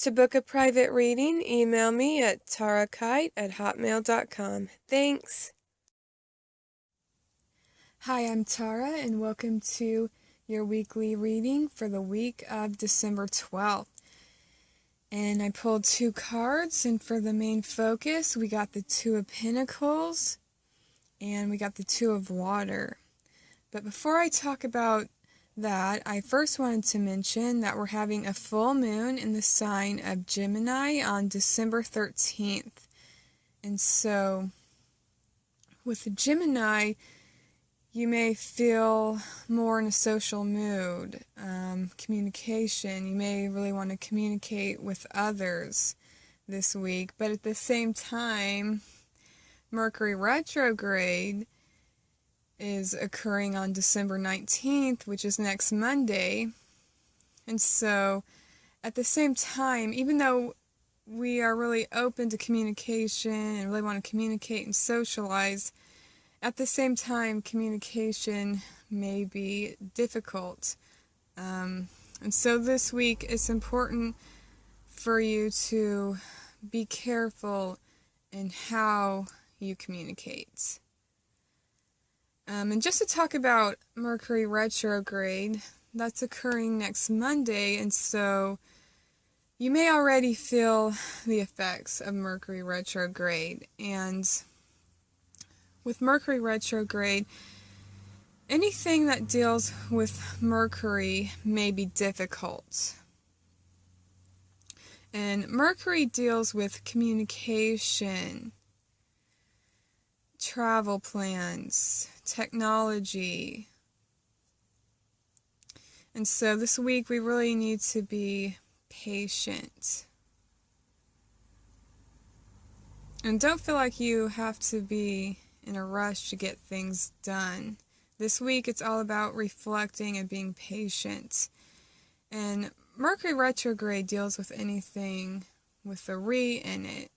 To book a private reading, email me at tarakite@hotmail.com. Thanks. Hi, I'm Tara, and welcome to your weekly reading for the week of December 12th. And I pulled 2 cards, and for the main focus, we got the 2 of Pentacles, and we got the 2 of Water. But before I talk about that, I first wanted to mention that we're having a full moon in the sign of Gemini on December 13th. And so, with the Gemini, you may feel more in a social mood, communication. You may really want to communicate with others this week, but at the same time, Mercury retrograde is occurring on December 19th, which is next Monday. And so, at the same time, even though we are really open to communication and really want to communicate and socialize, at the same time, communication may be difficult. And so this week, it's important for you to be careful in how you communicate. And just to talk about Mercury retrograde, that's occurring next Monday, and so you may already feel the effects of Mercury retrograde. And with Mercury retrograde, anything that deals with Mercury may be difficult. And Mercury deals with communication, travel plans, technology. And so this week we really need to be patient. And don't feel like you have to be in a rush to get things done. This week it's all about reflecting and being patient. And Mercury retrograde deals with anything with the re in it.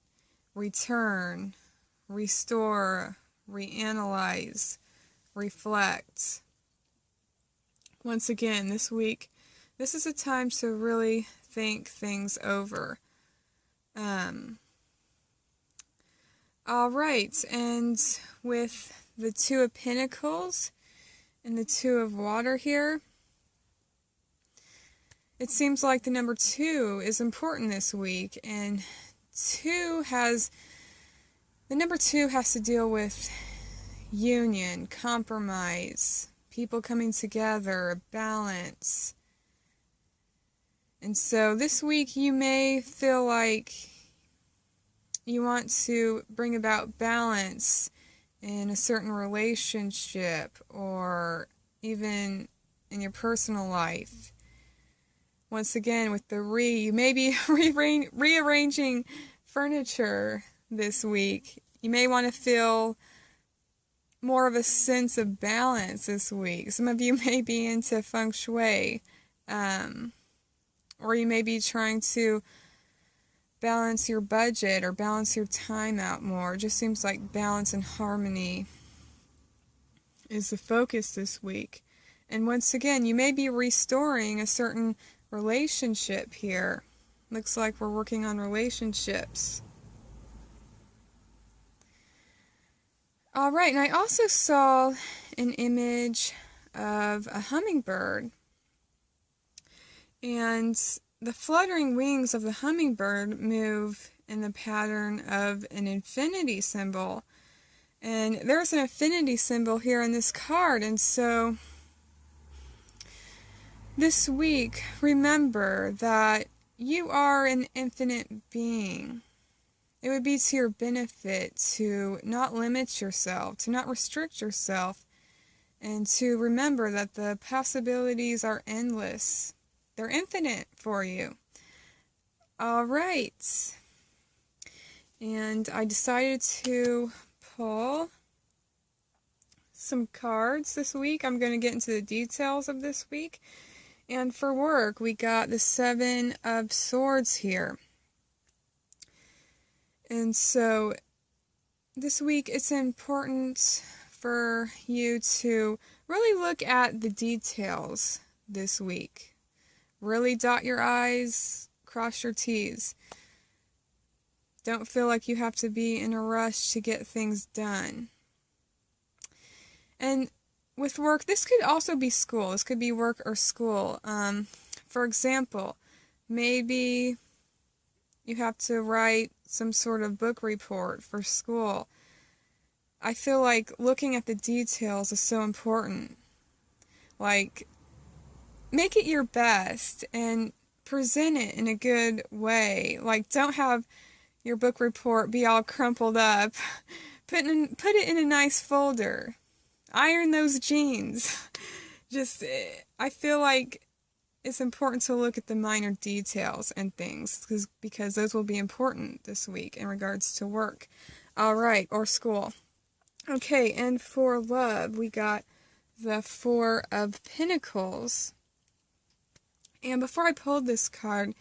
Return, restore, reanalyze, reflect. Once again, this week, this is a time to really think things over. All right, and with the 2 of Pentacles and the 2 of Water here, it seems like the number 2 is important this week, and the number 2 has to deal with union, compromise, people coming together, balance. And so this week you may feel like you want to bring about balance in a certain relationship or even in your personal life. Once again, with the you may be rearranging furniture this week. You may want to feel more of a sense of balance this week. Some of you may be into feng shui, or you may be trying to balance your budget or balance your time out more. It just seems like balance and harmony is the focus this week. And once again, you may be restoring a certain relationship here. Looks like we're working on relationships. Alright, and I also saw an image of a hummingbird. And the fluttering wings of the hummingbird move in the pattern of an infinity symbol. And there's an infinity symbol here on this card. And so this week, remember that you are an infinite being. It would be to your benefit to not limit yourself, to not restrict yourself, and to remember that the possibilities are endless. They're infinite for you. All right. And I decided to pull some cards this week. I'm going to get into the details of this week. And for work, we got the 7 of Swords here. And so this week it's important for you to really look at the details this week. Really dot your I's, Cross your T's. Don't feel like you have to be in a rush to get things done. And with work, this could also be school. This could be work or school. For example, maybe you have to write some sort of book report for school. I feel like looking at the details is so important. Like, make it your best and present it in a good way. Like, don't have your book report be all crumpled up. Put it in a nice folder. Iron those jeans. I feel like it's important to look at the minor details and things because those will be important this week in regards to work. All right, or school. Okay, and for love, we got the Four of Pentacles. And before I pulled this card,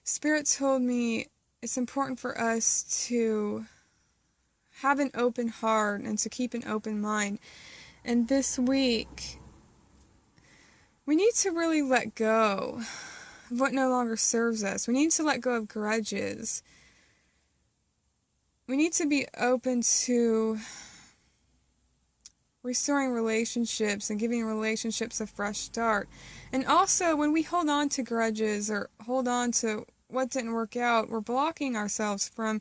Spirit told me it's important for us to have an open heart and to keep an open mind. And this week, we need to really let go of what no longer serves us. We need to let go of grudges. We need to be open to restoring relationships and giving relationships a fresh start. And also, when we hold on to grudges or hold on to what didn't work out, we're blocking ourselves from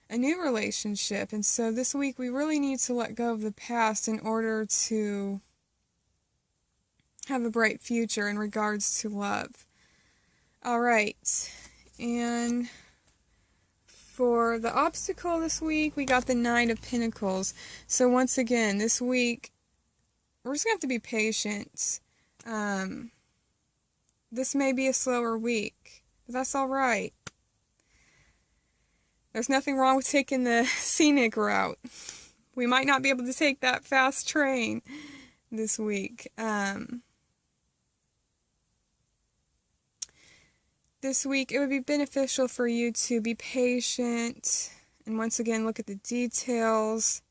a new relationship. And so this week, we really need to let go of the past in order to have a bright future in regards to love. All right, and for the obstacle this week, we got the Nine of Pentacles. So once again, this week, we're just going to have to be patient. This may be a slower week, but that's all right. There's nothing wrong with taking the scenic route. We might not be able to take that fast train this week. This week, it would be beneficial for you to be patient and once again look at the details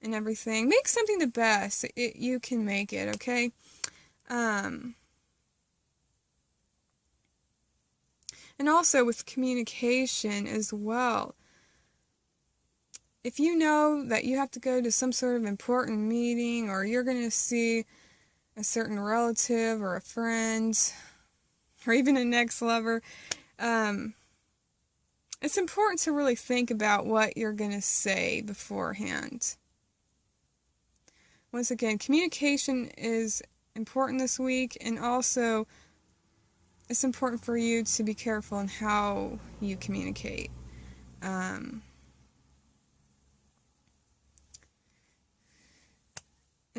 and everything. Make something the best you can make it, okay? And also with communication as well. If you know that you have to go to some sort of important meeting or you're going to see a certain relative or a friend or even an ex-lover, it's important to really think about what you're going to say beforehand. Once again, communication is important this week, and also it's important for you to be careful in how you communicate. And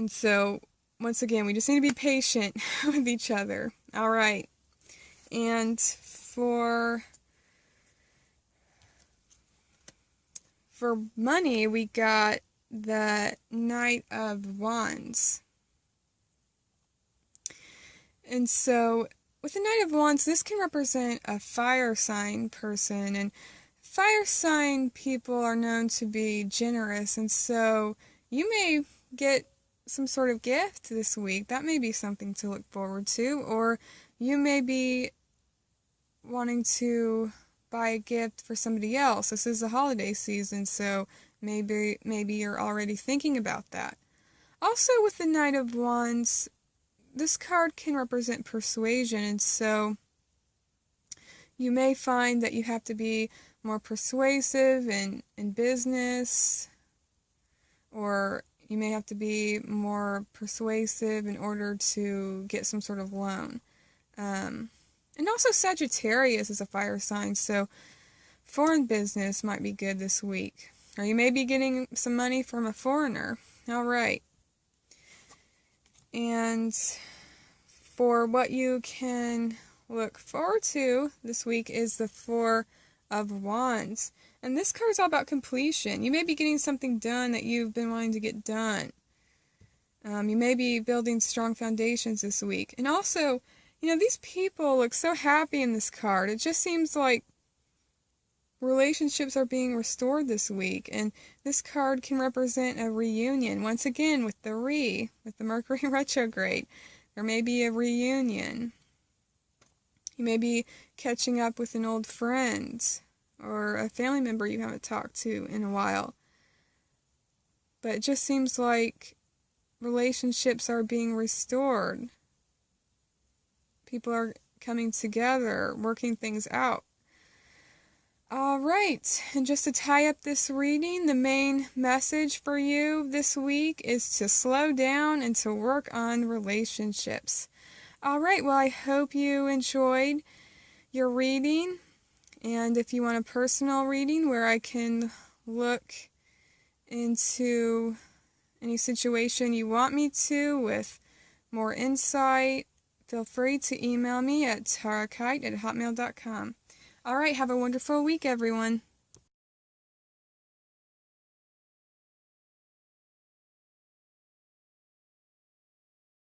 so, once again, we just need to be patient with each other. All right. And for money, we got the Knight of Wands. And so, with the Knight of Wands, this can represent a fire sign person, and fire sign people are known to be generous, and so you may get some sort of gift this week. That may be something to look forward to, or you may be wanting to buy a gift for somebody else. This is the holiday season, so maybe you're already thinking about that. Also, with the Knight of Wands, this card can represent persuasion, and so you may find that you have to be more persuasive in business, or you may have to be more persuasive in order to get some sort of loan. And also Sagittarius is a fire sign, so foreign business might be good this week. Or you may be getting some money from a foreigner. All right. And for what you can look forward to this week is the Four of Wands. And this card is all about completion. You may be getting something done that you've been wanting to get done. You may be building strong foundations this week. And also, you know, these people look so happy in this card. It just seems like relationships are being restored this week. And this card can represent a reunion. Once again, with the with the Mercury retrograde. There may be a reunion. You may be catching up with an old friend or a family member you haven't talked to in a while. But it just seems like relationships are being restored. People are coming together, working things out. All right, and just to tie up this reading, the main message for you this week is to slow down and to work on relationships. All right, well, I hope you enjoyed your reading, and if you want a personal reading where I can look into any situation you want me to with more insight, feel free to email me at tarakite@hotmail.com. All right, have a wonderful week, everyone.